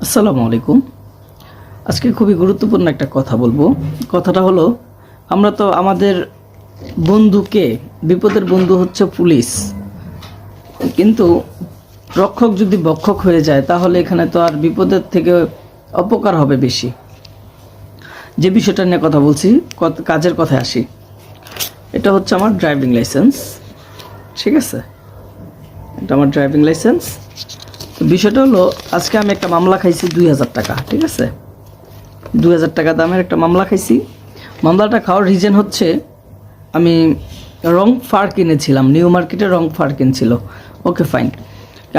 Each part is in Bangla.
আসসালামু আলাইকুম। আজকে খুবই গুরুত্বপূর্ণ একটা কথা বলবো। কথাটা হলো, আমরা তো আমাদের বন্ধুকে, বিপদের বন্ধু হচ্ছে পুলিশ, কিন্তু রক্ষক যদি ভক্ষক হয়ে যায় তাহলে এখানে তো আর বিপদের থেকে অপকার হবে বেশি। যে বিষয়টা নিয়ে কথা বলছি, কাজের কথায় আসি। এটা হচ্ছে আমার ড্রাইভিং লাইসেন্স, ঠিক আছে? এটা আমার ড্রাইভিং লাইসেন্স। তো বিষয়টা হলো, আজকে আমি একটা মামলা খাইছি 2000 টাকা, ঠিক আছে? 2000 টাকা দামের একটা মামলা খাইছি। মামলাটা খাওয়ার রিজন হচ্ছে, আমি রং ফার কিনেছিলাম, নিউ মার্কেটে রং ফার কিনছিল। ওকে, ফাইন।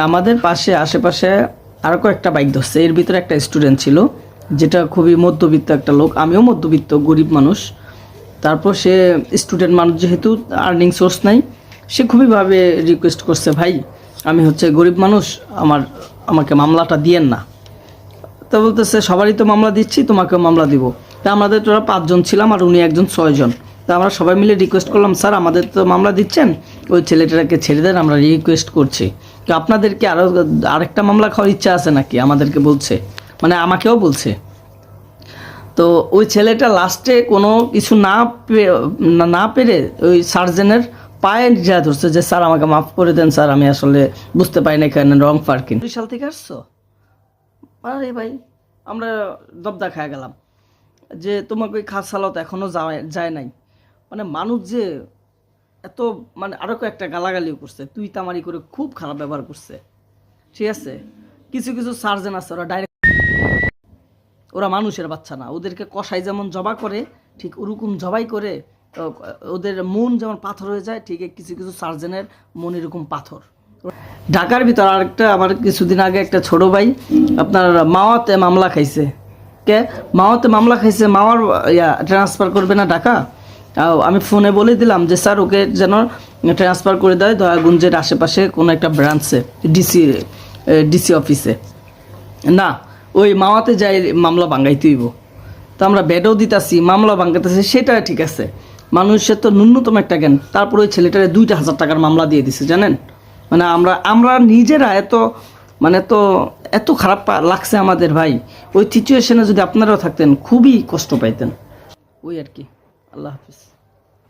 আমাদের আশেপাশে আরও কয়েকটা বাইক ধরছে, এর ভিতরে একটা স্টুডেন্ট ছিল, যেটা খুবই মধ্যবিত্ত একটা লোক। আমিও মধ্যবিত্ত, গরিব মানুষ। তারপর সে স্টুডেন্ট মানুষ, যেহেতু আর্নিং সোর্স নাই, সে খুবইভাবে রিকোয়েস্ট করছে, ভাই আমি হচ্ছে গরিব মানুষ, আমাকে মামলাটা দিয়েন না। তো বলতেছে, সবারই তো মামলা দিচ্ছি, তোমাকেও মামলা দিব। তা আমাদের তোরা 5 জন ছিলাম আর উনি একজন 6 জন। তা আমরা সবাই মিলে রিকোয়েস্ট করলাম, স্যার আমাদের তো মামলা দিচ্ছেন, ওই ছেলেটাকে ছেড়ে দেন, আমরা রিকোয়েস্ট করছি। তো আপনাদেরকে আরেকটা মামলা খাওয়ার ইচ্ছা আছে নাকি, আমাদেরকে বলছে, মানে আমাকেও বলছে। তো ওই ছেলেটা লাস্টে কোনো কিছু না পেরে ওই সার্জেনের পায়ে যা ধরছে, যে স্যার আমাকে মাফ করে দেন, স্যার আমি আসলে বুঝতে পারি না, এখানে রং পার্কিং। 2 সাল থেকে আসছো? আরে ভাই, আমরা দবদা খায় গেলাম যে তোমাকে ওই খাস সালাত এখনও যায় নাই। মানে মানুষ যে এত, মানে আরও কয়েকটা গালাগালিও করছে, তুই তামারি করে খুব খারাপ ব্যবহার করছে, ঠিক আছে? কিছু কিছু সার্জেন আছে, ওরা মানুষের বাচ্চা না, ওদেরকে কষাই যেমন জবা করে ঠিক ওরকম জবাই করে। ওদের মন যেমন পাথর হয়ে যায়, ঠিক কিছু কিছু সার্জেনের মন এরকম পাথর। ঢাকার ভিতর আরেকটা, আমার কিছুদিন আগে একটা ছোট ভাই আপনার মাওয়াতে মামলা খাইছে। মাওয়াতে মামলা খাইছে, মাওয়ার ট্রান্সফার করবে না ঢাকা। আমি ফোনে বলে দিলাম যে স্যার ওকে যেন ট্রান্সফার করে দেয় দয়াগঞ্জের আশেপাশে কোনো একটা ব্রাঞ্চে, ডিসি অফিসে। না, ওই মাওয়াতে যাই মামলা ভাঙ্গাইতে হইব। তো আমরা বেডও দিতেছি, মামলা ভাঙ্গাতেছি, সেটা ঠিক আছে। মানুষের তো ন্যূনতম একটা জ্ঞান। তারপর ওই ছেলেটারে 2000 টাকার মামলা দিয়ে দিছে, জানেন? মানে আমরা নিজেরা এত খারাপ লাগছে আমাদের ভাই। ওই সিচুয়েশনে যদি আপনারাও থাকতেন, খুবই কষ্ট পাইতেন। ওই আর কি। আল্লাহ হাফিজ।